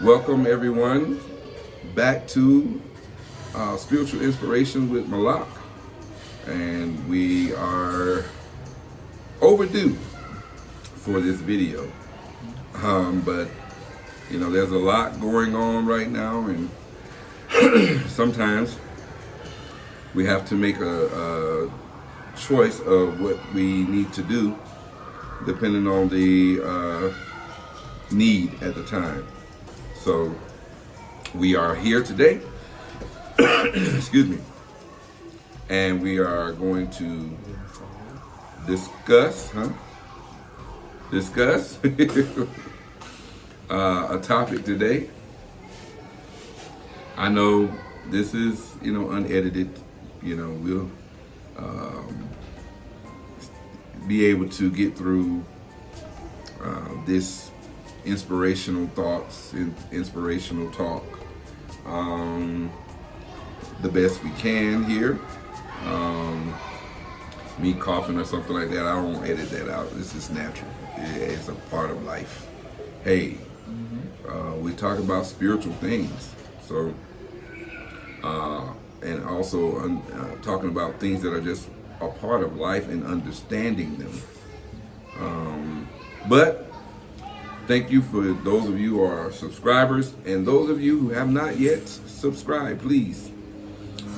Welcome everyone back to Spiritual Inspiration with Malak. And we are overdue for this video. But you know, there's a lot going on right now, and sometimes we have to make a choice of what we need to do depending on the need at the time. So we are here today, excuse me, and we are going to discuss a topic today. I know this is, unedited. We'll be able to get through this inspirational thoughts, inspirational talk, the best we can here. Me coughing or something like that, I don't edit that out. This is natural. It's a part of life. Hey, we talk about spiritual things, so and also talking about things that are just a part of life and understanding them. But thank you for those of you who are subscribers, and those of you who have not yet subscribed, please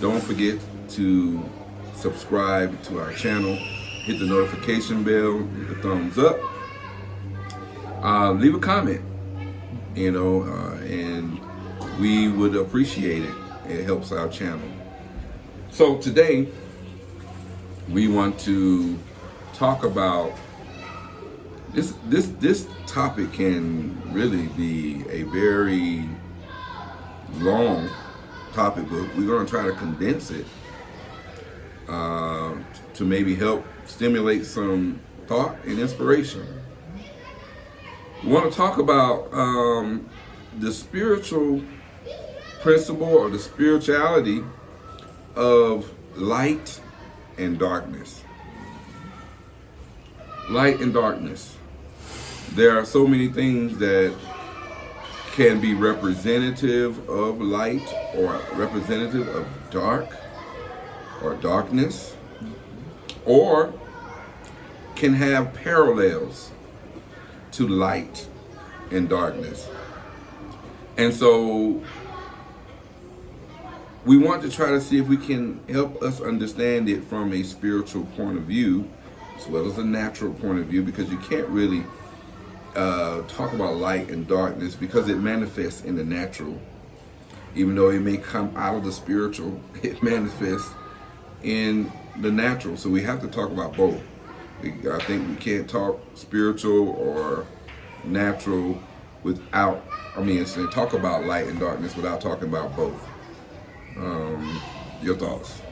don't forget to subscribe to our channel, hit the notification bell, hit the thumbs up, leave a comment, and we would appreciate it. It helps our channel. So today we want to talk about this topic. Can really be a very long topic, but we're going to try to condense it to maybe help stimulate some thought and inspiration. We want to talk about the spiritual principle or the spirituality of light and darkness. Light and darkness. There are so many things that can be representative of light or representative of dark or darkness, or can have parallels to light and darkness. And so we want to try to see if we can help us understand it from a spiritual point of view as well as a natural point of view, because you can't really talk about light and darkness because it manifests in the natural. Even though it may come out of the spiritual, it manifests in the natural. So we have to talk about both. I think we can't talk spiritual or natural without, talk about light and darkness without talking about both. Your thoughts?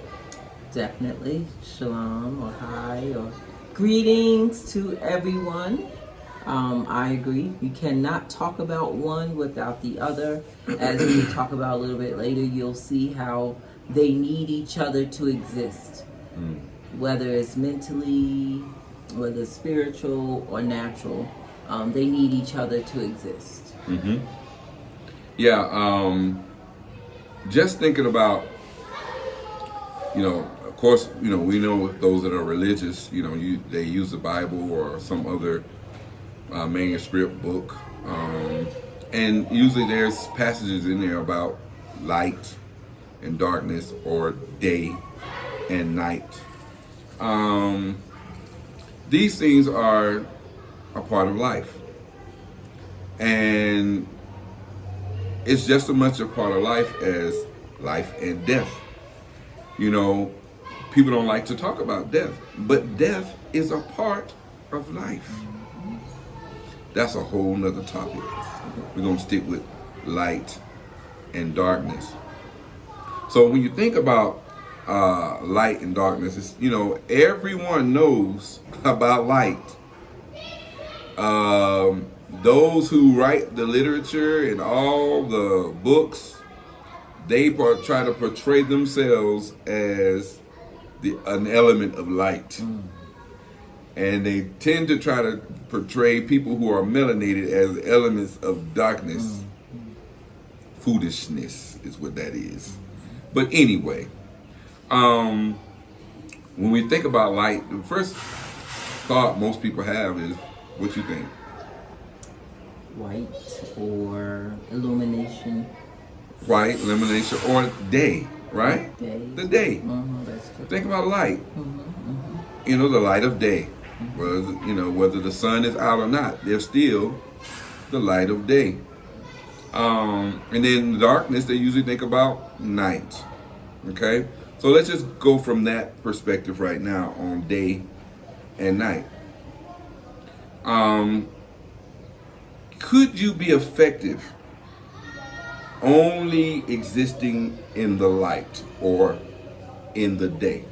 Definitely. Shalom or hi or greetings to everyone. I agree. You cannot talk about one without the other. As we talk about a little bit later, you'll see how they need each other to exist. Whether it's mentally, whether it's spiritual or natural, they need each other to exist. Yeah. Just thinking about, of course, we know those that are religious, they use the Bible or some other manuscript book, and usually there's passages in there about light and darkness or day and night. These things are a part of life, and it's just as much a part of life as life and death. People don't like to talk about death, but death is a part of life. That's a whole nother topic. We're going to stick with light and darkness. So when you think about light and darkness, it's, everyone knows about light. Those who write the literature and all the books, they try to portray themselves as an element of light. And they tend to try to portray people who are melanated as elements of darkness. foolishness is what that is. But anyway, when we think about light, the first thought most people have is, what you think? White or illumination. White, illumination, or day, right? Day. The day. That's true. Think about light. You know, the light of day. Whether the sun is out or not, there's still the light of day. And then darkness, they usually think about night. Okay? So let's just go from that perspective right now on day and night. Could you be effective only existing in the light or in the day?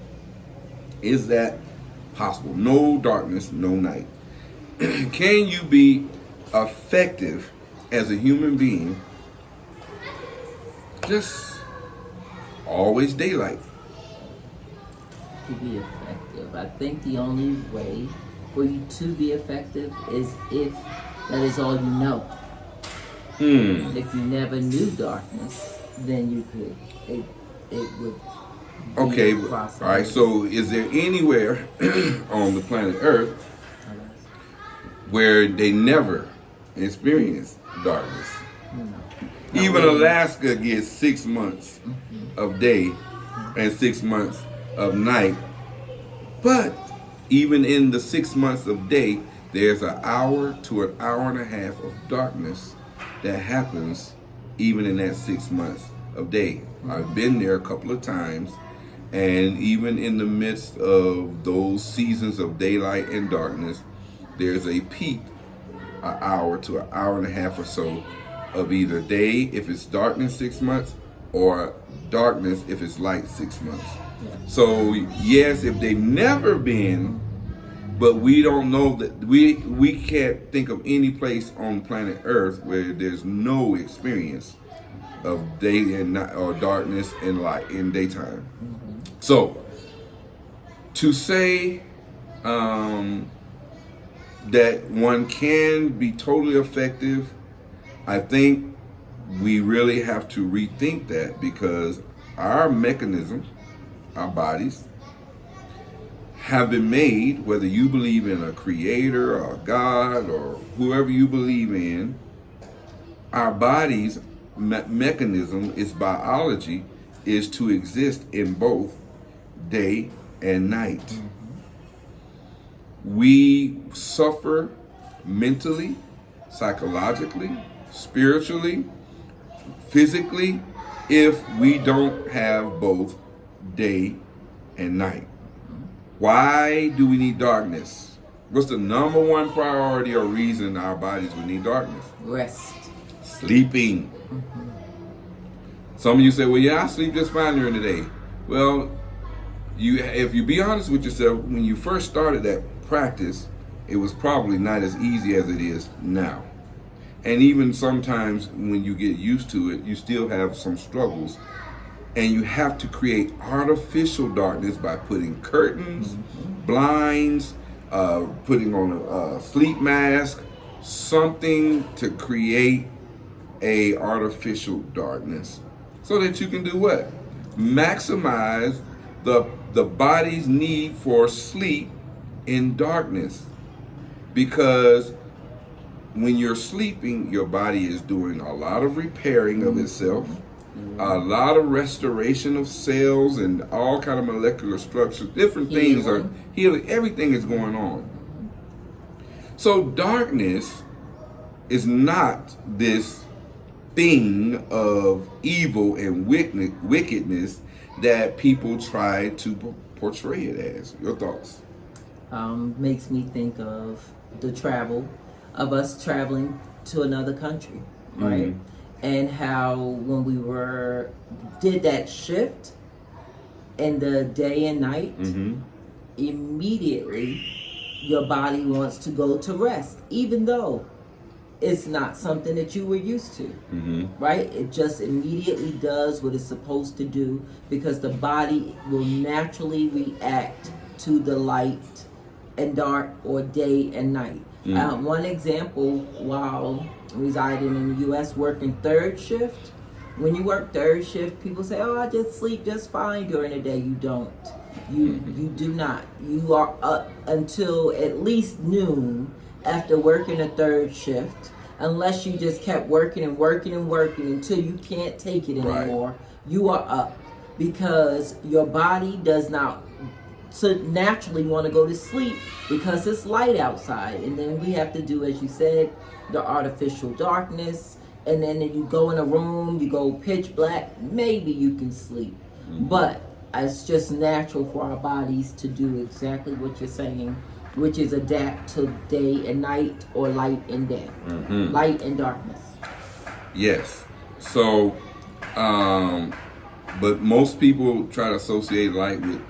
Is that possible? No darkness, no night. Can you be effective as a human being just always daylight? To be effective, I think the only way for you to be effective is if that is all you know. If you never knew darkness, then you could, it would be Okay, a all process. right. So, is there anywhere on the planet Earth where they never experience darkness? No. Even Alaska gets 6 months of day and 6 months of night. But even in the 6 months of day, there's an hour to an hour and a half of darkness that happens even in that 6 months of day. I've been there a couple of times, and even in the midst of those seasons of daylight and darkness, there's a peak, an hour to an hour and a half or so of either day if it's darkness 6 months, or darkness if it's light 6 months. So yes, if they've never been, but we don't know that we can't think of any place on planet Earth where there's no experience of day and night, or darkness and light in daytime. So to say that one can be totally effective, I think we really have to rethink that, because our mechanism, our bodies, have been made, whether you believe in a creator or a God or whoever you believe in, our body's mechanism, its biology, is to exist in both day and night. We suffer mentally, psychologically, spiritually, physically, if we don't have both day and night. Why do we need darkness? What's the number one priority or reason our bodies would need darkness? Rest. Sleeping. Some of you say, well, yeah, I sleep just fine during the day. Well, if you be honest with yourself, when you first started that practice, it was probably not as easy as it is now. And even sometimes when you get used to it, you still have some struggles. And you have to create artificial darkness by putting curtains, blinds, putting on a sleep mask, something to create a artificial darkness, so that you can do what? Maximize the body's need for sleep in darkness. Because when you're sleeping, your body is doing a lot of repairing of itself, a lot of restoration of cells and all kind of molecular structures, different things are healing. Everything is going on. So darkness is not this thing of evil and wickedness that people try to portray it as. Your thoughts? Makes me think of the travel of us traveling to another country, right? And how when we did that shift in the day and night, immediately your body wants to go to rest, even though it's not something that you were used to, right? It just immediately does what it's supposed to do, because the body will naturally react to the light and dark, or day and night. One example, while residing in the U.S., working third shift, When you work third shift, people say, "Oh, I just sleep just fine during the day." You don't. You do not. You are up until at least noon after working a third shift, unless you just kept working and working and working until you can't take it anymore. You are up because your body does not so naturally want to go to sleep because it's light outside, and then we have to do, as you said, the artificial darkness. And then if you go in a room, you go pitch black, maybe you can sleep. But it's just natural for our bodies to do exactly what you're saying, which is adapt to day and night or light and day, light and darkness. Yes. So, but most people try to associate light with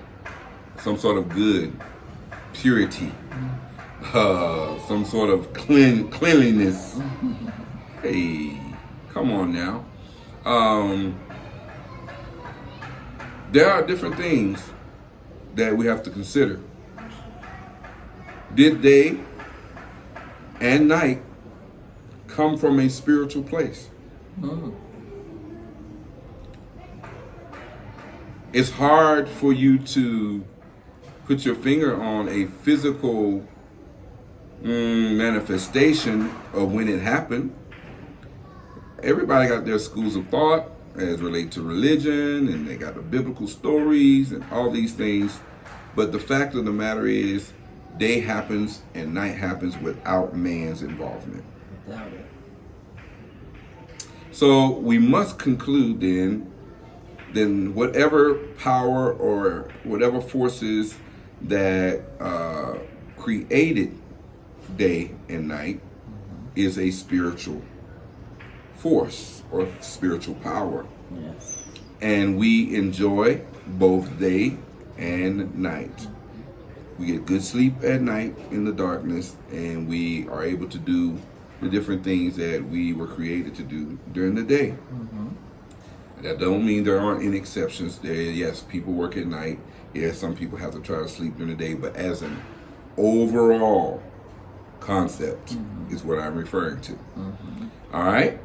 some sort of good, purity, some sort of cleanliness. Hey, come on now. There are different things that we have to consider. Did day and night come from a spiritual place? It's hard for you to put your finger on a physical manifestation of when it happened. Everybody got their schools of thought as relate to religion, and they got the biblical stories and all these things. But the fact of the matter is, day happens and night happens without man's involvement. Without it. So we must conclude then whatever power or whatever forces that created day and night is a spiritual force or spiritual power. Yes. And we enjoy both day and night. We get good sleep at night in the darkness, and we are able to do the different things that we were created to do during the day. That don't mean there aren't any exceptions. There, yes, people work at night. Yes, some people have to try to sleep during the day, but as an overall concept is what I'm referring to. All right?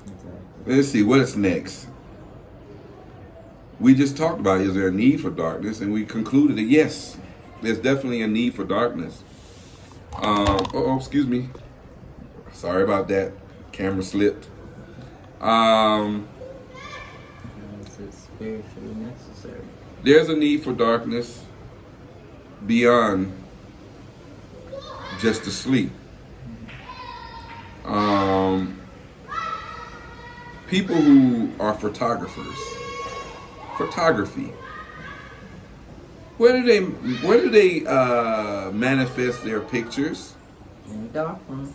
Exactly. Let's see, what's next? We just talked about, is there a need for darkness? And we concluded that yes, there's definitely a need for darkness. Excuse me. Sorry about that. Camera slipped. It's spiritually necessary. There's a need for darkness beyond just to sleep. People who are photographers, photography. Where do they manifest their pictures? In the dark room.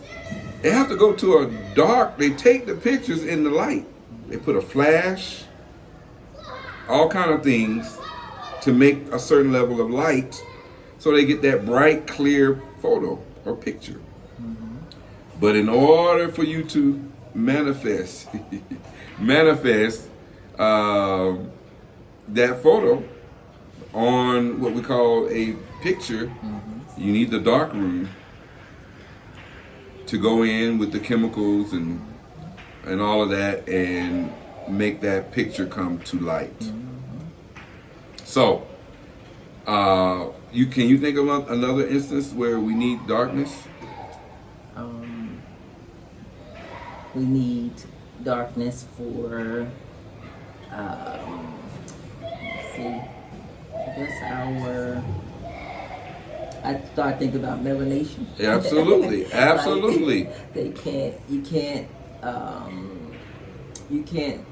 They have to go to a dark. They take the pictures in the light. They put a flash, all kind of things to make a certain level of light, so they get that bright, clear photo or picture. But in order for you to manifest that photo on what we call a picture, you need the dark room to go in with the chemicals and all of that and make that picture come to light. So, can you think of another instance where we need darkness? We need darkness for, let's see, I guess I start thinking about melanation. Yeah, absolutely, absolutely. Like, you can't,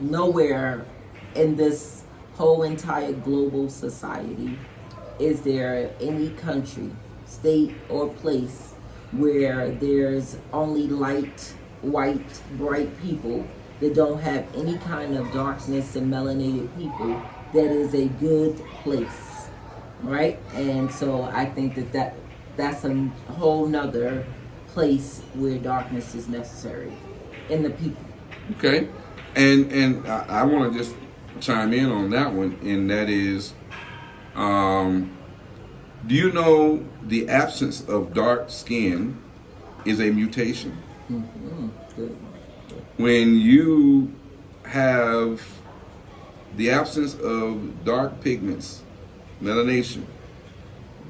nowhere in this whole entire global society is there any country, state, or place where there's only light, white, bright people that don't have any kind of darkness and melanated people. That is a good place, right? And so I think that's a whole nother place where darkness is necessary in the people. Okay, and I want to just chime in on that one, and that is, do you know the absence of dark skin is a mutation? Good. When you have the absence of dark pigments, melanation.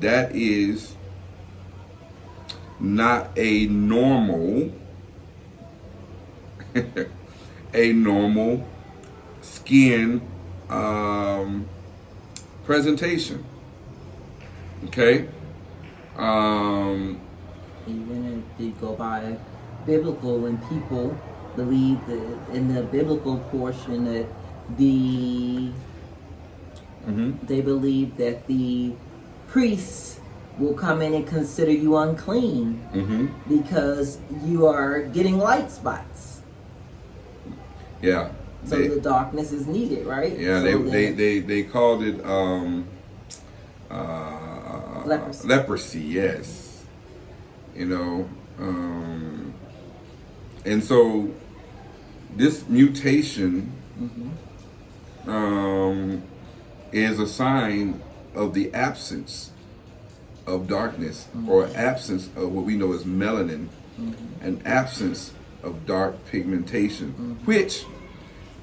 That is not a normal a normal skin presentation. Okay. Even if you go by biblical, when people believe that in the biblical portion that they believe that the priests will come in and consider you unclean because you are getting light spots. Yeah. So the darkness is needed, right? Yeah, so they called it leprosy. Leprosy, yes. You know, and so this mutation is a sign of the absence of darkness, or absence of what we know as melanin, an absence of dark pigmentation, which,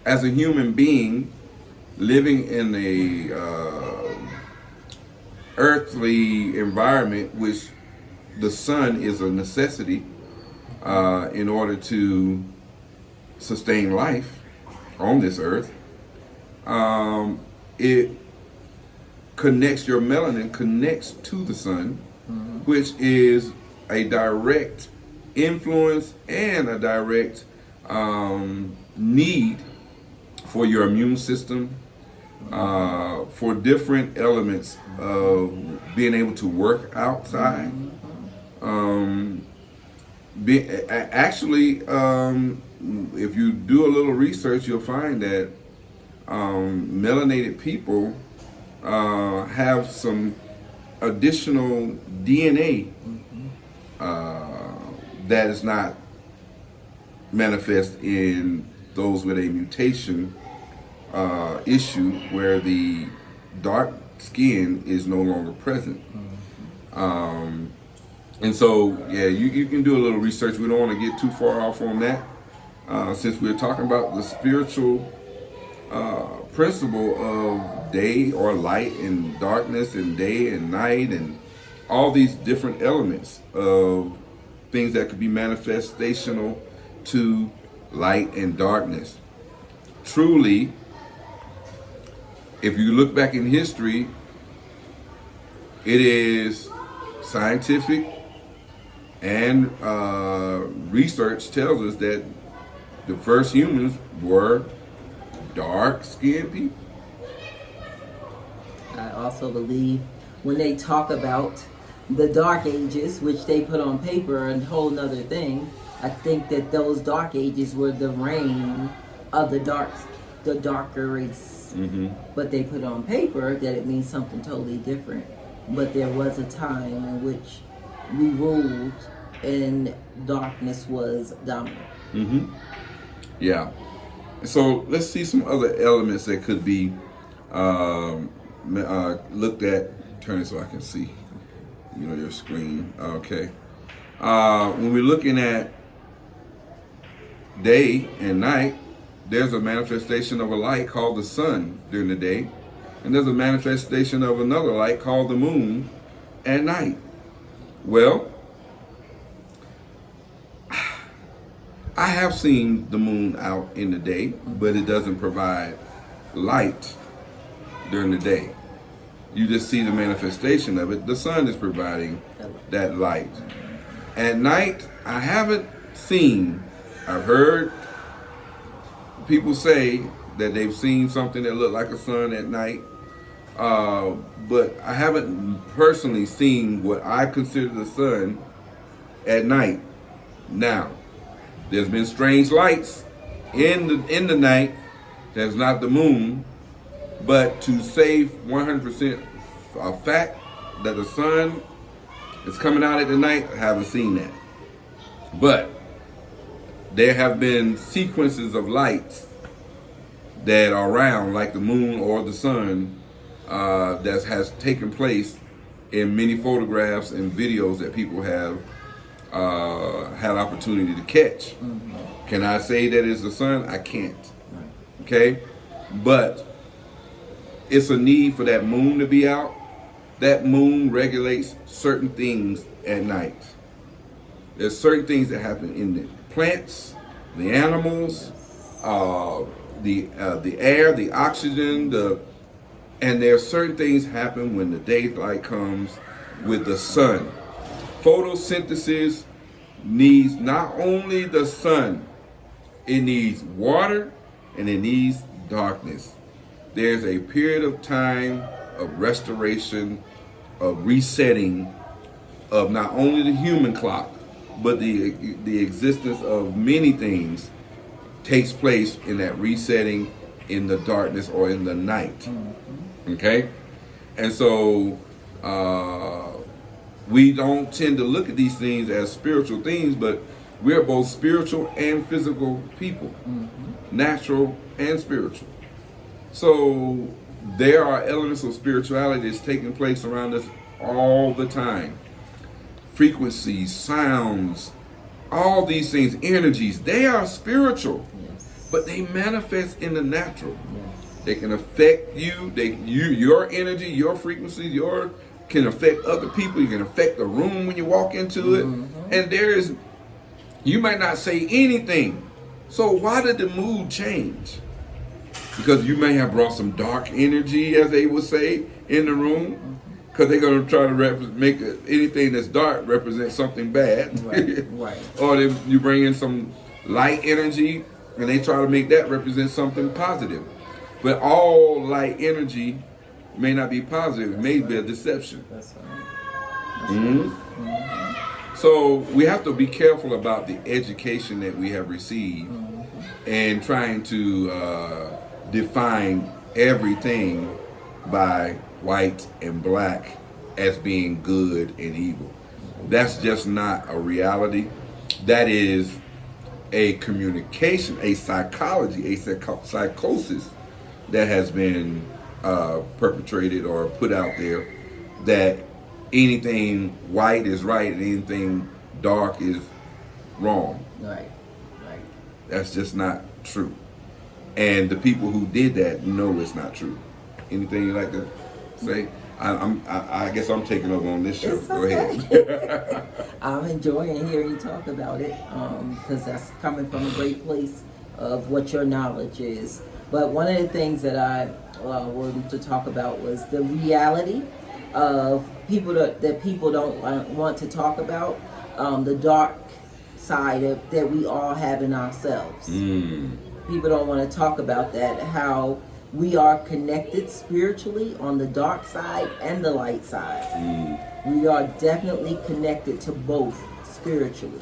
as a human being living in a earthly environment, which the sun is a necessity in order to sustain life on this earth, it connects, your melanin connects to the sun, which is a direct influence and a direct need for your immune system, for different elements of being able to work outside. If you do a little research, you'll find that melanated people have some additional DNA that is not manifest in those with a mutation issue where the dark skin is no longer present. And so, yeah, you can do a little research. We don't want to get too far off on that, since we're talking about the spiritual principle of day or light and darkness and day and night and all these different elements of things that could be manifestational to light and darkness. Truly, if you look back in history, it is scientific and research tells us that the first humans were dark-skinned people. I also believe when they talk about the Dark Ages, which they put on paper, a whole nother thing, I think that those Dark Ages were the reign of the darker race. But they put on paper that it means something totally different. But there was a time in which we ruled and darkness was dominant. Yeah. So let's see some other elements that could be looked at. Turn it so I can see, your screen. Okay. When we're looking at day and night, there's a manifestation of a light called the sun during the day, and there's a manifestation of another light called the moon at night. Well, I have seen the moon out in the day, but it doesn't provide light during the day. You just see the manifestation of it. The sun is providing that light. At night, I haven't seen, I've heard people say that they've seen something that looked like a sun at night, but I haven't personally seen what I consider the sun at night. Now, there's been strange lights in the night that's not the moon, but to say 100% a fact that the sun is coming out at the night, I haven't seen that. But there have been sequences of lights that are around, like the moon or the sun, that has taken place in many photographs and videos that people have had opportunity to catch. Can I say that it's the sun? I can't. Okay? But it's a need for that moon to be out. That moon regulates certain things at night. There's certain things that happen in the plants, the animals, the air, the oxygen, and there are certain things happen when the daylight comes with the sun. Photosynthesis needs not only the sun, it needs water and it needs darkness. There's a period of time of restoration, of resetting of not only the human clock, but the existence of many things takes place in that resetting in the darkness or in the night. Okay? And so we don't tend to look at these things as spiritual things, but we're both spiritual and physical people, natural and spiritual. So there are elements of spirituality that's taking place around us all the time. Frequencies, sounds, all these things, energies, they are spiritual, but they manifest in the natural. They can affect you. Your energy, your frequencies, can affect other people. You can affect the room when you walk into it. And you might not say anything. So why did the mood change? Because you may have brought some dark energy, as they would say, in the room. Because they're going to try to make anything that's dark represent something bad. Right. Or you bring in some light energy and they try to make that represent something positive. But all light energy may not be positive. It may be a deception. That's right. So we have to be careful about the education that we have received and trying to define everything by white and black as being good and evil. That's just not a reality. That is a communication, a psychology, a psychosis that has been perpetrated or put out there, that anything white is right and anything dark is wrong. Right. That's just not true. And the people who did that know it's not true. Anything you like to say? I guess I'm taking over on this show. It's Go okay. ahead. I'm enjoying hearing you talk about it because that's coming from a great place of what your knowledge is. But one of the things that I wanted to talk about was the reality of people that people don't want to talk about, the dark side that we all have in ourselves. People don't want to talk about that, how we are connected spiritually on the dark side and the light side. We are definitely connected to both spiritually.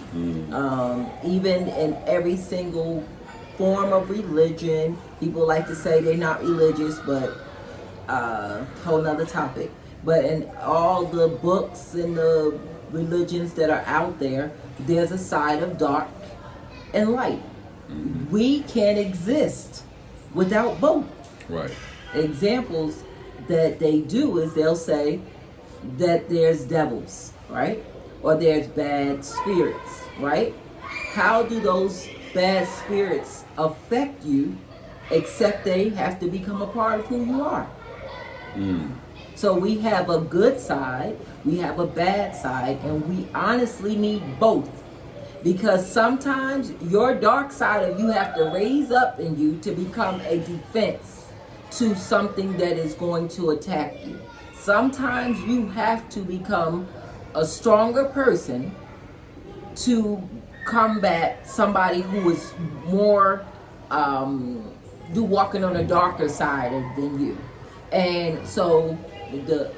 Even in every single form of religion, people like to say they're not religious, but whole nother topic. But in all the books and the religions that are out there, there's a side of dark and light. We can't exist without both. Right. Examples that they do is they'll say that there's devils, right? Or there's bad spirits, right? How do those bad spirits affect you except they have to become a part of who you are? So we have a good side, we have a bad side, and we honestly need both. Because sometimes your dark side of you have to raise up in you to become a defense to something that is going to attack you. Sometimes you have to become a stronger person to combat somebody who is more walking on a darker side than you. And so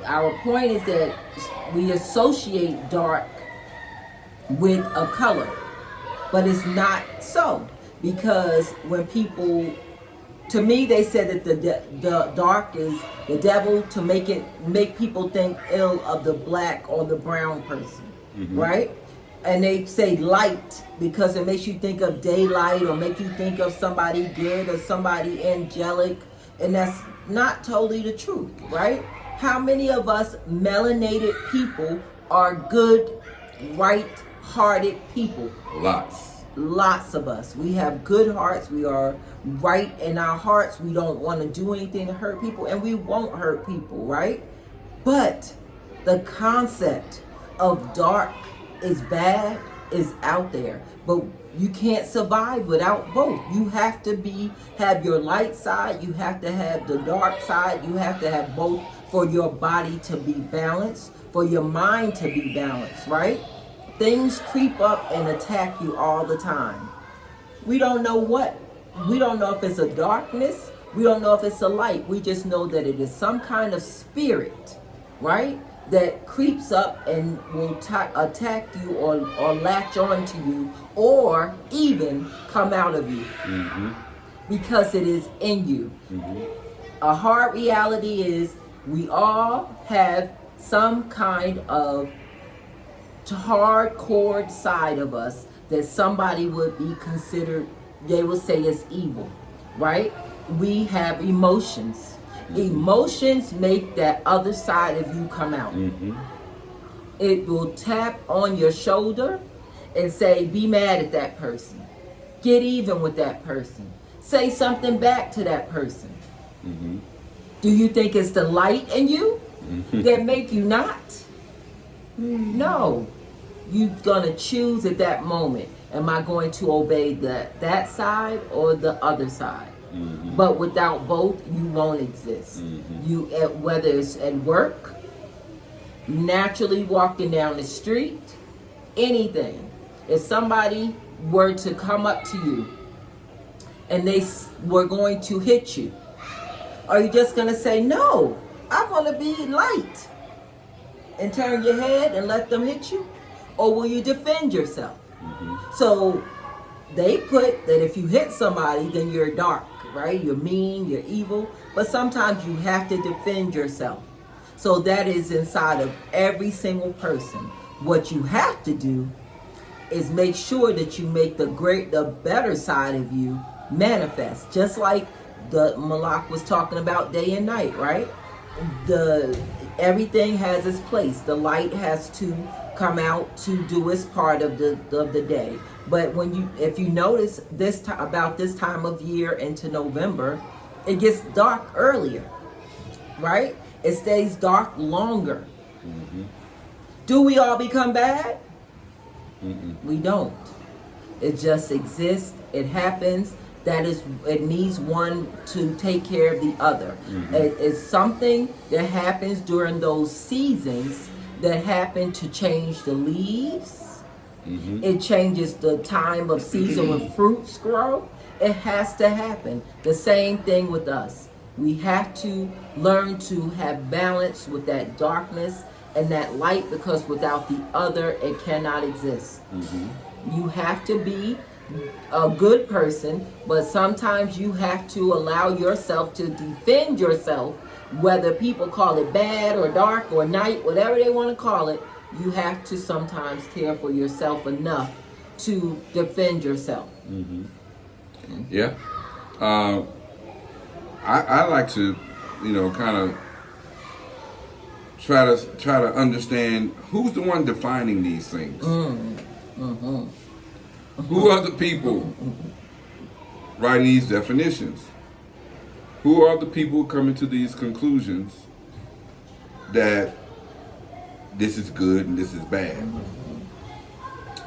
our point is that we associate dark with a color, but it's not so, because when people, to me, they said that the dark is the devil to make people think ill of the black or the brown person, right? And they say light because it makes you think of daylight or make you think of somebody good or somebody angelic, and that's not totally the truth, right? How many of us melanated people are good, right-hearted people? Lots. lots of us. We have good hearts. We are right in our hearts. We don't want to do anything to hurt people, and we won't hurt people, right? But the concept of dark is bad is out there. But you can't survive without both. You have to have your light side, you have to have the dark side, you have to have both for your body to be balanced, for your mind to be balanced, right? Things creep up and attack you all the time. We don't know what. We don't know if it's a darkness. We don't know if it's a light. We just know that it is some kind of spirit, right? That creeps up and will attack you or latch on to you or even come out of you because it is in you. A hard reality is we all have some kind of hardcore side of us that somebody would be considered, they will say is evil, right? We have emotions. Emotions make that other side of you come out. It will tap on your shoulder and say, be mad at that person. Get even with that person. Say something back to that person. Do you think it's the light in you that make you not? No. You're going to choose at that moment. Am I going to obey that side or the other side? But without both, you won't exist. You, whether it's at work, naturally walking down the street, anything. If somebody were to come up to you and they were going to hit you, are you just going to say, no, I want to be light and turn your head and let them hit you? Or will you defend yourself? So they put that if you hit somebody, then you're dark, right? You're mean, you're evil. But sometimes you have to defend yourself. So that is inside of every single person. What you have to do is make sure that you make the better side of you manifest. Just like the Malak was talking about day and night, right? Everything has its place. The light has to come out to do its part of the day. But if you notice about this time of year into November, it gets dark earlier, right? It stays dark longer. Do we all become bad? We don't. It just exists. It happens. It needs one to take care of the other. It's something that happens during those seasons that happen to change the leaves. It changes the time of season when fruits grow. It has to happen. The same thing with us. We have to learn to have balance with that darkness and that light, because without the other, it cannot exist. You have to be a good person, but sometimes you have to allow yourself to defend yourself, whether people call it bad or dark or night, whatever they want to call it. You have to sometimes care for yourself enough to defend yourself. Yeah. I like to, kind of try to understand who's the one defining these things. Who are the people writing these definitions? Who are the people coming to these conclusions that this is good and this is bad?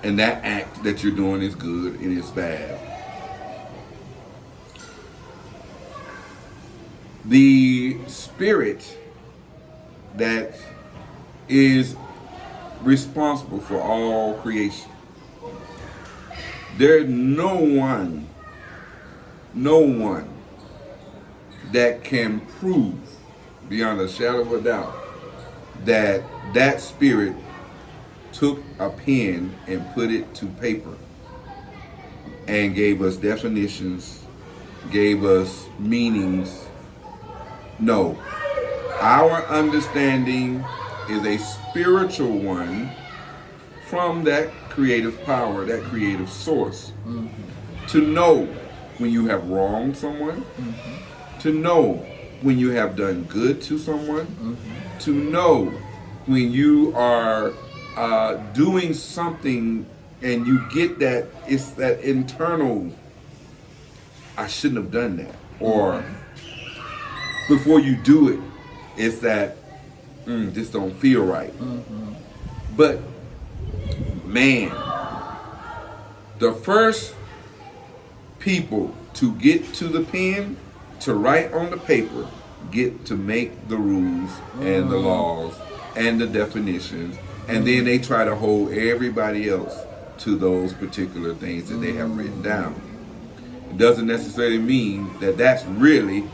And that act that you're doing is good and it's bad. The spirit that is responsible for all creation. There's no one that can prove beyond a shadow of a doubt that spirit took a pen and put it to paper and gave us definitions, gave us meanings. No. Our understanding is a spiritual one from that creative power, that creative source. To know when you have wronged someone, to know when you have done good to someone, to know when you are doing something and you get that, it's that internal, I shouldn't have done that. Or before you do it, it's that, this don't feel right. But man, the first people to get to the pen, to write on the paper, get to make the rules and the laws and the definitions, and then they try to hold everybody else to those particular things that they have written down. It doesn't necessarily mean that that's really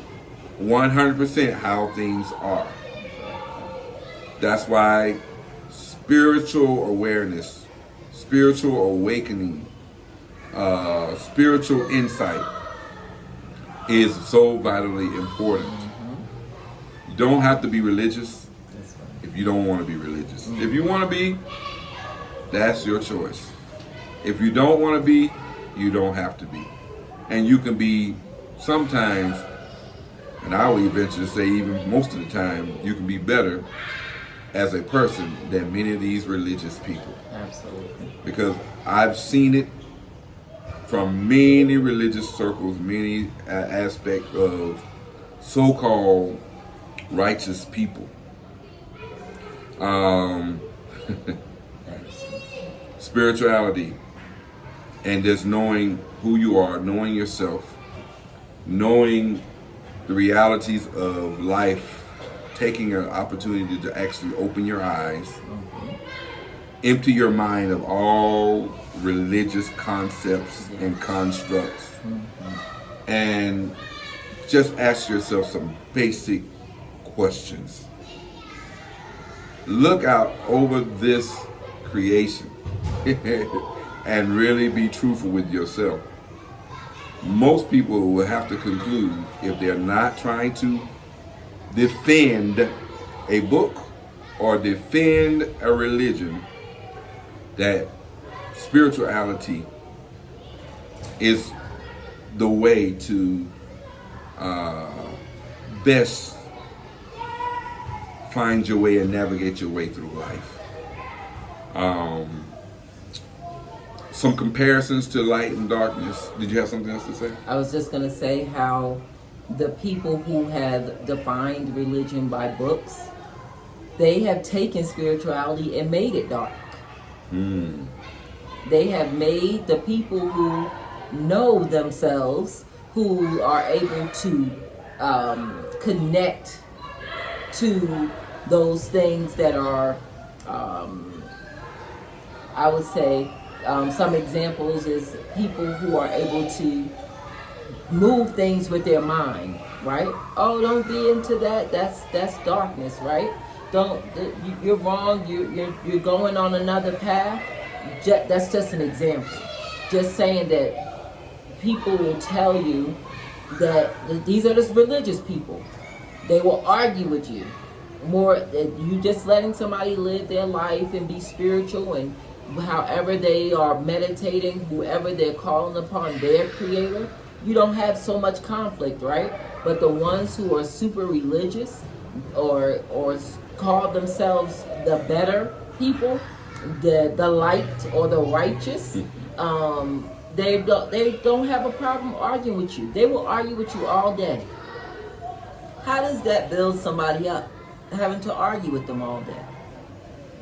100% how things are. That's why spiritual awareness, spiritual awakening, spiritual insight is so vitally important. You don't have to be religious if you don't want to be religious. If you want to be, that's your choice. If you don't want to be, you don't have to be. And you can be sometimes, and I would venture to say even most of the time, you can be better as a person than many of these religious people. Absolutely. Because I've seen it from many religious circles, many aspects of so-called righteous people. Spirituality and just knowing who you are, knowing yourself, knowing the realities of life, taking an opportunity to actually open your eyes, empty your mind of all religious concepts and constructs, and just ask yourself some basic questions. Look out over this creation and really be truthful with yourself. Most people will have to conclude, if they're not trying to defend a book or defend a religion, that spirituality is the way to best find your way and navigate your way through life. Some comparisons to light and darkness. Did you have something else to say? I was just going to say how the people who have defined religion by books, they have taken spirituality and made it dark. They have made the people who know themselves, who are able to connect to those things that are, I would say, some examples is people who are able to move things with their mind, right? Oh, don't be into that. That's darkness, right? You're wrong. You're going on another path. That's just an example. Just saying that people will tell you that these are just religious people. They will argue with you more. You just letting somebody live their life and be spiritual, and however they are meditating, whoever they're calling upon their creator, you don't have so much conflict, right? But the ones who are super religious or call themselves the better people, the light or the righteous, they don't have a problem arguing with you. They will argue with you all day. How does that build somebody up, having to argue with them all day?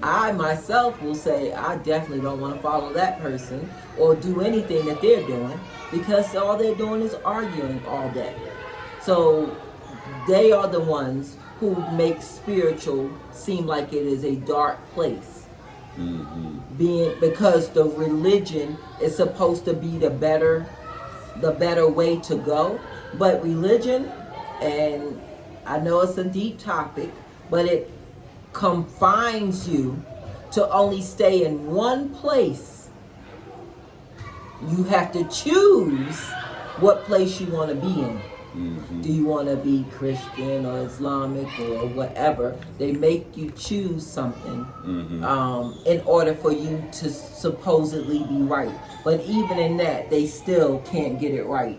I myself will say I definitely don't want to follow that person or do anything that they're doing, because all they're doing is arguing all day. So they are the ones who make spiritual seem like it is a dark place. Because the religion is supposed to be the better way to go. But religion, and I know it's a deep topic, but it confines you to only stay in one place. You have to choose what place you want to be in. Do you want to be Christian or Islamic or whatever? They make you choose something in order for you to supposedly be right. But even in that, they still can't get it right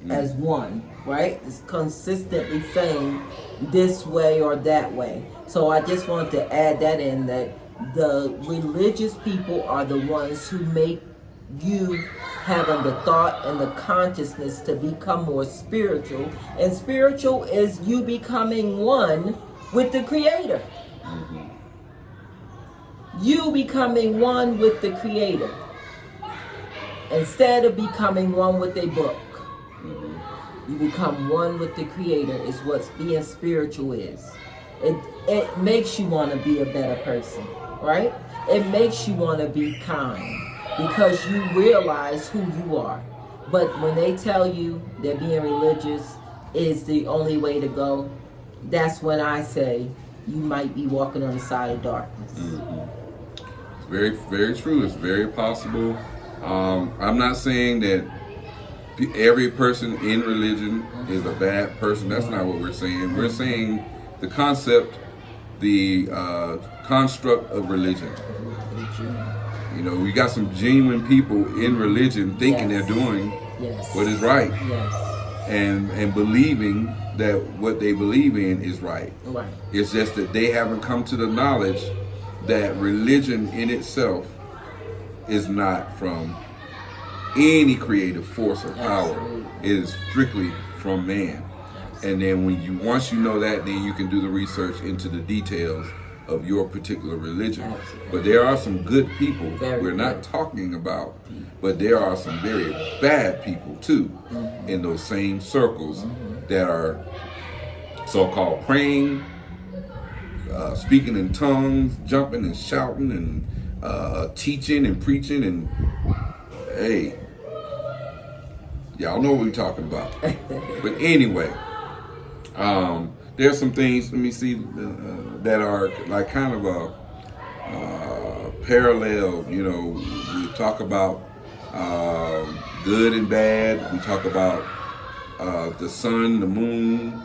as one, right? It's consistently saying this way or that way. So I just wanted to add that in, that The religious people are the ones who make you having the thought and the consciousness to become more spiritual. And spiritual is you becoming one with the Creator. You becoming one with the Creator. Instead of becoming one with a book. You become one with the Creator is what being spiritual is. It makes you want to be a better person, right? It makes you want to be kind because you realize who you are. But when they tell you that being religious is the only way to go, that's when I say you might be walking on the side of darkness. It's very, very true. It's very possible. I'm not saying that every person in religion is a bad person. That's not what we're saying. We're saying the concept, the construct of religion. You know, we got some genuine people in religion thinking they're doing what is right. And believing that what they believe in is right. It's just that they haven't come to the knowledge that religion in itself is not from any creative force or power. It is strictly from man. And then once you know that, then you can do the research into the details of your particular religion. But there are some good people we're not talking about, but there are some very bad people too in those same circles that are so-called praying, speaking in tongues, jumping and shouting and teaching and preaching and hey, y'all know what we're talking about. But anyway, there's some things, let me see, that are like kind of a parallel. You know, we talk about good and bad. We talk about the sun, the moon,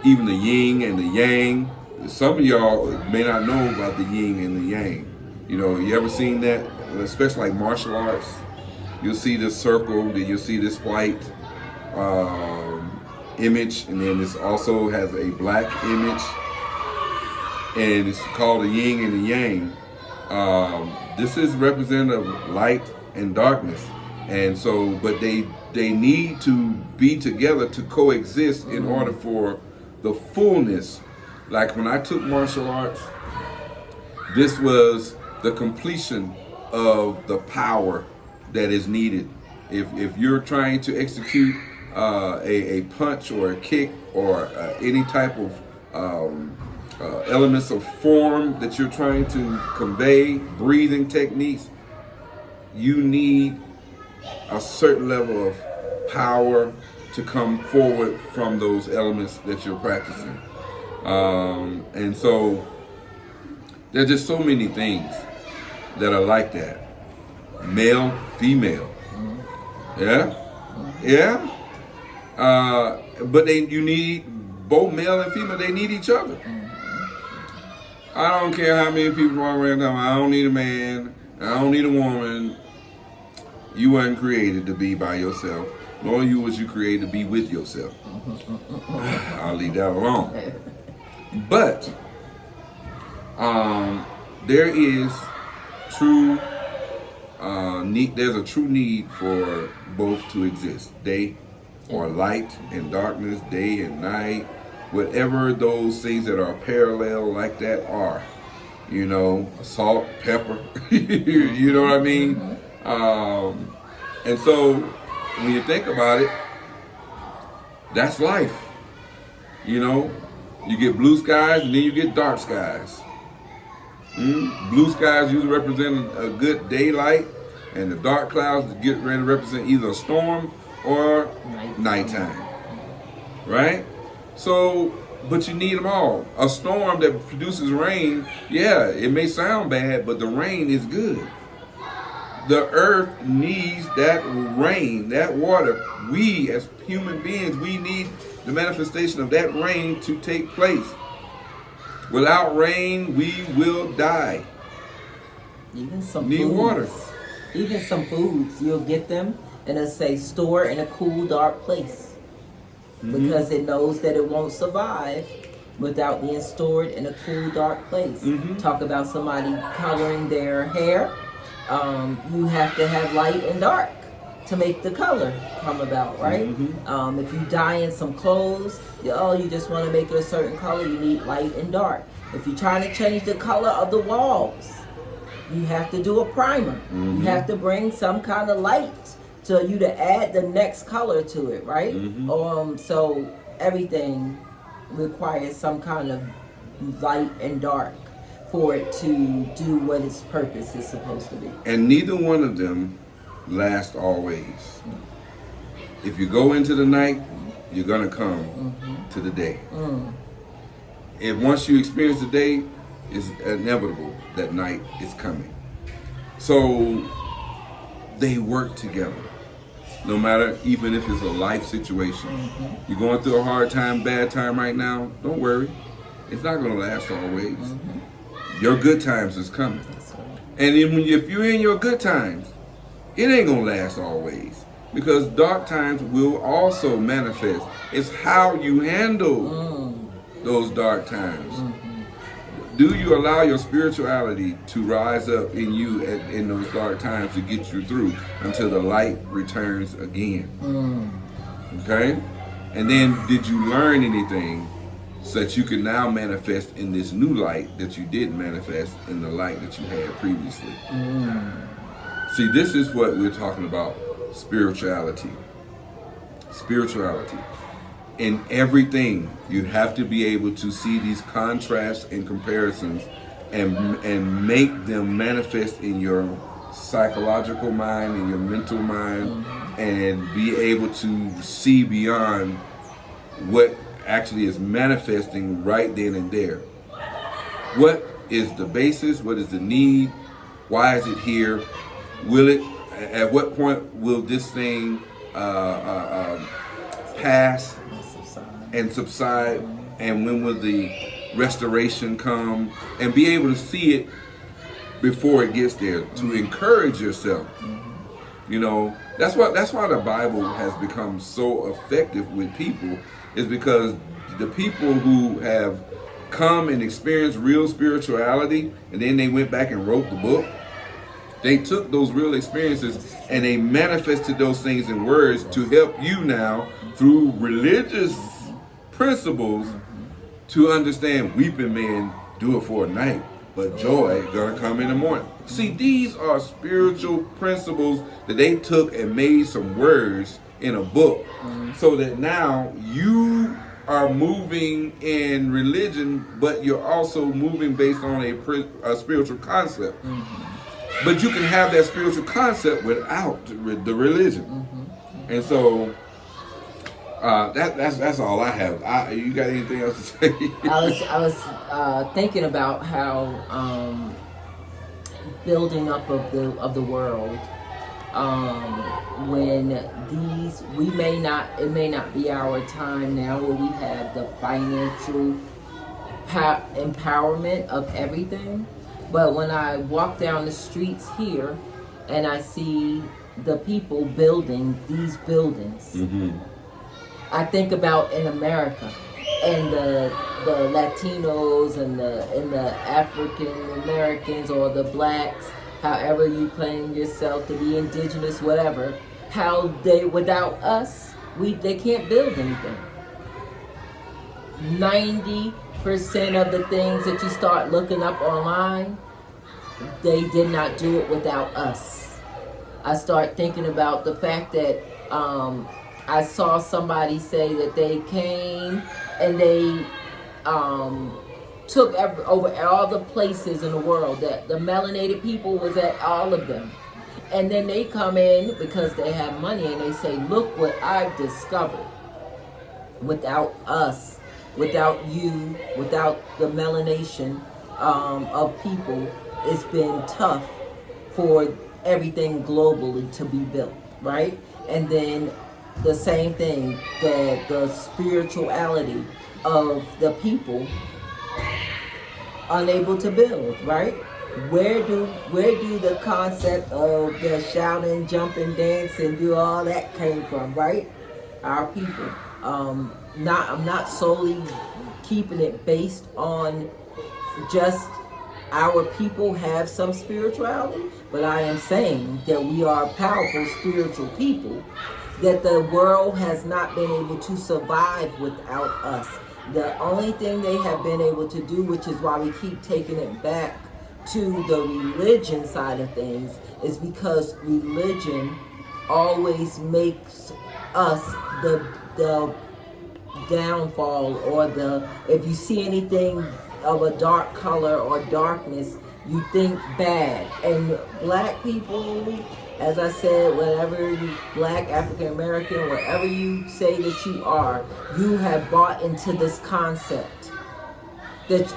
even the yin and the yang. Some of y'all may not know about the yin and the yang. You know, you ever seen that? Especially like martial arts. You'll see this circle, then you'll see this white image, and then this also has a black image, and it's called the yin and the yang. This is representative of light and darkness, and so, but they need to be together to coexist in order for the fullness. Like when I took martial arts, this was the completion of the power that is needed. If you're trying to execute a punch or a kick or any type of elements of form that you're trying to convey, breathing techniques, you need a certain level of power to come forward from those elements that you're practicing. And so there's just so many things that are like that. Male, female. Yeah. But you need both male and female. They need each other. I don't care how many people walk around talking, I don't need a man, I don't need a woman. You weren't created to be by yourself, nor was you created to be with yourself. I'll leave that alone. But there is true need. There's a true need for both to exist. Day or light and darkness, day and night, whatever those things that are parallel like that are. You know, salt, pepper. You know what I mean? And so when you think about it, that's life. You know, you get blue skies and then you get dark skies. Blue skies usually represent a good daylight, and the dark clouds get ready to represent either a storm or nighttime. Right? So, but you need them all. A storm that produces rain, yeah, it may sound bad, but the rain is good. The earth needs that rain, that water. We as human beings, we need the manifestation of that rain to take place. Without rain, we will die. Even some need foods. Water. Even some foods, you'll get them and it'll say store in a cool, dark place. Because it knows that it won't survive without being stored in a cool, dark place. Talk about somebody coloring their hair. You have to have light and dark to make the color come about, right? If you dye in some clothes, you just want to make it a certain color, you need light and dark. If you're trying to change the color of the walls, you have to do a primer. You have to bring some kind of light to you to add the next color to it, right? So everything requires some kind of light and dark for it to do what its purpose is supposed to be. And neither one of them last always. If you go into the night, you're gonna come to the day. If once you experience the day, it's inevitable that night is coming. So they work together. No matter, even if it's a life situation. You're going through a hard time, bad time right now, don't worry. It's not gonna last always. Your good times is coming. And then if you're in your good times, it ain't gonna last always. Because dark times will also manifest. It's how you handle those dark times. Do you allow your spirituality to rise up in you in those dark times to get you through until the light returns again? Okay? And then did you learn anything so that you can now manifest in this new light that you didn't manifest in the light that you had previously? See, this is what we're talking about, spirituality. Spirituality. In everything, you have to be able to see these contrasts and comparisons and make them manifest in your psychological mind, in your mental mind, and be able to see beyond what actually is manifesting right then and there. What is the basis? What is the need? Why is it here? Will it? At what point will this thing pass and subside? And when will the restoration come? And be able to see it before it gets there, to encourage yourself. You know, that's why the Bible has become so effective with people, is because the people who have come and experienced real spirituality and then they went back and wrote the book, they took those real experiences and they manifested those things in words to help you now through religious principles to understand weeping may endure for a night, but joy gonna come in the morning. See, these are spiritual principles that they took and made some words in a book, so that now you are moving in religion, but you're also moving based on a spiritual concept. But you can have that spiritual concept without the religion. And so that's all I have. You got anything else to say? I was thinking about how building up of the world. When it may not be our time now where we have the financial empowerment of everything, but when I walk down the streets here and I see the people building these buildings, I think about in America and the Latinos and the African Americans or the blacks, however you claim yourself to be, indigenous, whatever, how without us, they can't build anything. 90% of the things that you start looking up online, they did not do it without us. I start thinking about the fact that I saw somebody say that they came and they took over all the places in the world, that the melanated people was at all of them. And then they come in because they have money and they say, look what I've discovered. Without us, without you, without the melanation of people, it's been tough for everything globally to be built, right? And then the same thing, the spirituality of the people unable to build, right? Where do the concept of the shouting, jumping, dancing, do all that came from, right? Our people. I'm not solely keeping it based on just our people have some spirituality, but I am saying that we are powerful spiritual people, that the world has not been able to survive without us. The only thing they have been able to do, which is why we keep taking it back to the religion side of things, is because religion always makes us the downfall, or if you see anything of a dark color or darkness, you think bad. And black people, as I said, whatever you, black, African American, whatever you say that you are, you have bought into this concept that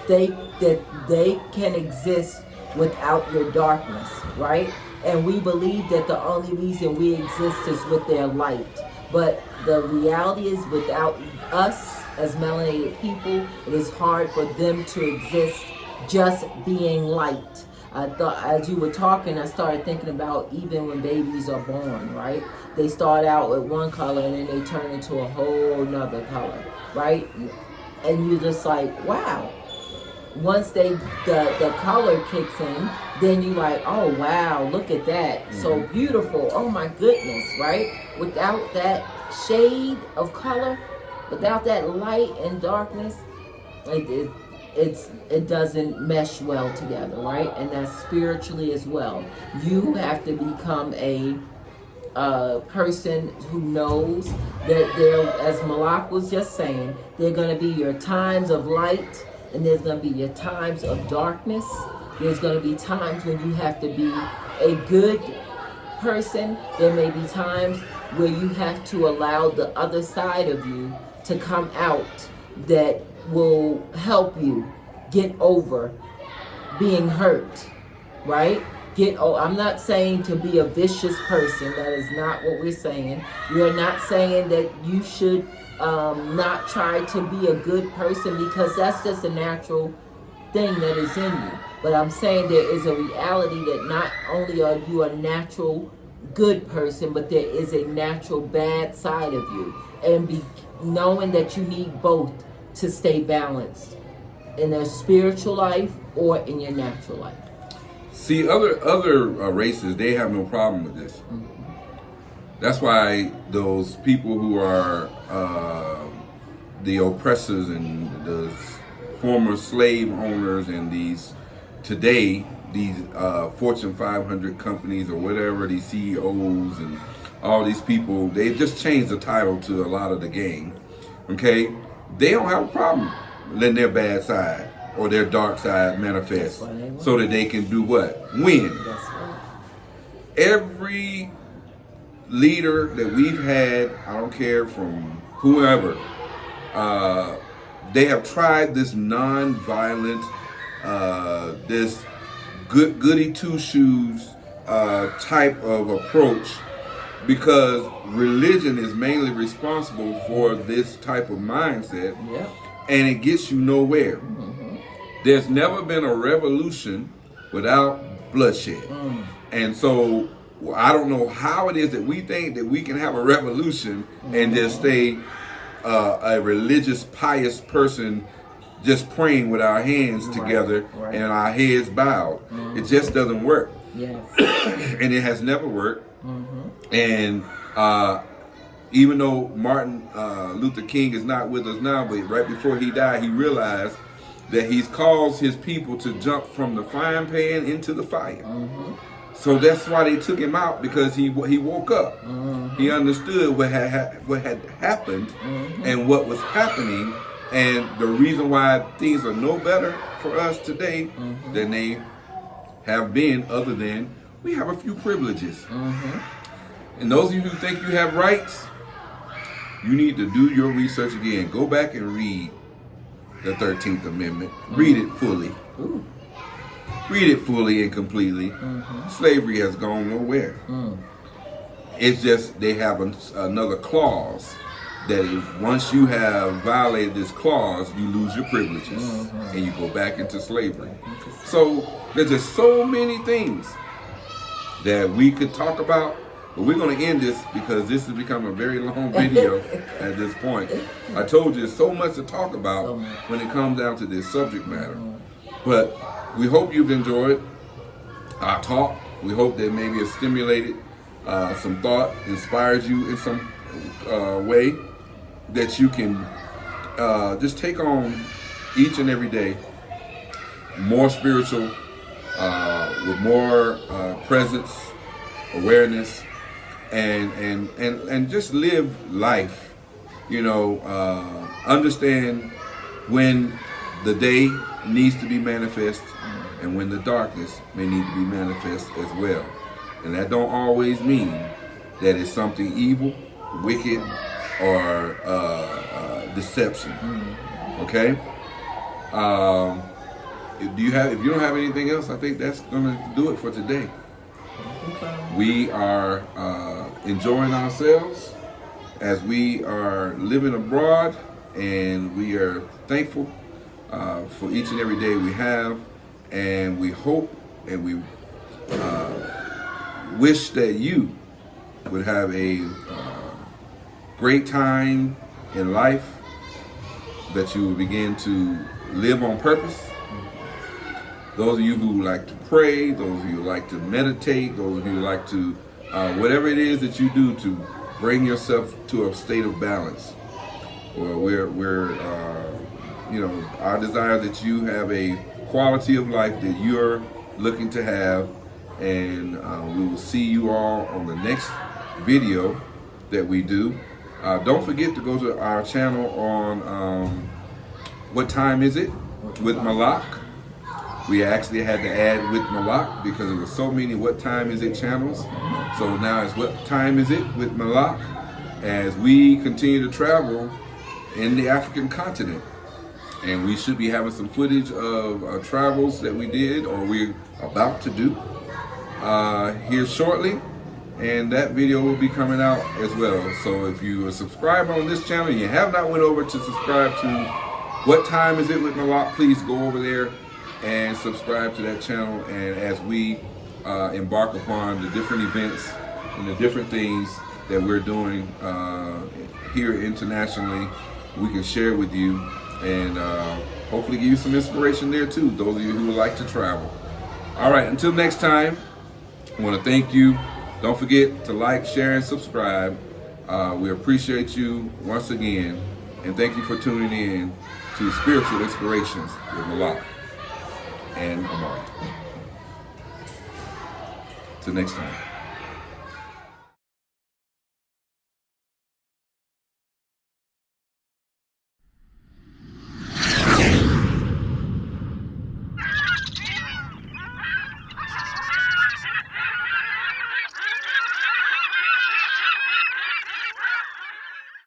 they can exist without your darkness, right? And we believe that the only reason we exist is with their light. But the reality is, without us as melanated people, it is hard for them to exist just being light. I thought, as you were talking, I started thinking about even when babies are born, right? They start out with one color and then they turn into a whole nother color, right? And you're just like, wow. Once the color kicks in, then you're like, oh wow, look at that, so beautiful, oh my goodness, right? Without that shade of color, without that light and darkness, it doesn't mesh well together, right? And that's spiritually as well. You have to become a person who knows that there, as Malak was just saying, there are going to be your times of light, and there's going to be your times of darkness. There's going to be times when you have to be a good person. There may be times where you have to allow the other side of you to come out that will help you get over being hurt, right? I'm not saying to be a vicious person. That is not what we're saying. We are not saying that you should not try to be a good person, because that's just a natural thing that is in you. But I'm saying there is a reality that not only are you a natural good person, but there is a natural bad side of you. And knowing that you need both to stay balanced in a spiritual life or in your natural life. See, other races, they have no problem with this. That's why those people who are the oppressors and the former slave owners and these Fortune 500 companies or whatever, these CEOs and all these people, they just changed the title to a lot of the gang. Okay? They don't have a problem letting their bad side or their dark side manifest so that they can do what? Win. Every leader that we've had, I don't care from whoever, they have tried this non-violent, this goody two-shoes type of approach, because religion is mainly responsible for this type of mindset, and it gets you nowhere. There's never been a revolution without bloodshed. And so I don't know how it is that we think that we can have a revolution and just stay a religious, pious person just praying with our hands together and our heads bowed. It just doesn't work. And it has never worked. And even though Martin Luther King is not with us now, but right before he died, he realized that he's caused his people to jump from the frying pan into the fire. So that's why they took him out, because he woke up. He understood what had happened and what was happening, and the reason why things are no better for us today than they have been, other than we have a few privileges. And those of you who think you have rights, you need to do your research again. Go back and read the 13th Amendment. Read it fully. Read it fully and completely. Slavery has gone nowhere. It's just they have another clause that once you have violated this clause, you lose your privileges and you go back into slavery. So there's just so many things that we could talk about, But we're going to end this because this has become a very long video at this point. I told you there's so much to talk about when it comes down to this subject matter. But we hope you've enjoyed our talk. We hope that maybe it stimulated some thought, inspired you in some way that you can just take on each and every day more spiritual, with more presence, awareness, and just live life. You know, understand when the day needs to be manifest and when the darkness may need to be manifest as well. And that don't always mean that it's something evil, wicked, or deception. Okay? If you don't have anything else, I think that's gonna do it for today. We are enjoying ourselves as we are living abroad, and we are thankful for each and every day we have, and we hope and we wish that you would have a great time in life, that you will begin to live on purpose. Those of you who like to pray, those of you who like to meditate, those of you who like to, whatever it is that you do to bring yourself to a state of balance. Well, we're you know, our desire that you have a quality of life that you're looking to have, and we will see you all on the next video that we do. Don't forget to go to our channel on What Time Is It with Malak. We actually had to add with Malak because there were so many What Time Is It channels. So now it's What Time Is It with Malak, as we continue to travel in the African continent. And we should be having some footage of travels that we did or we're about to do here shortly. And that video will be coming out as well. So if you are subscribed on this channel and you have not went over to subscribe to What Time Is It with Malak, please go over there and subscribe to that channel. And as we embark upon the different events and the different things that we're doing here internationally, we can share with you and hopefully give you some inspiration there too, those of you who would like to travel. All right, until next time, I want to thank you. Don't forget to like, share, and subscribe. We appreciate you once again, and thank you for tuning in to Spiritual Inspirations with Malak and Amari. Till next time.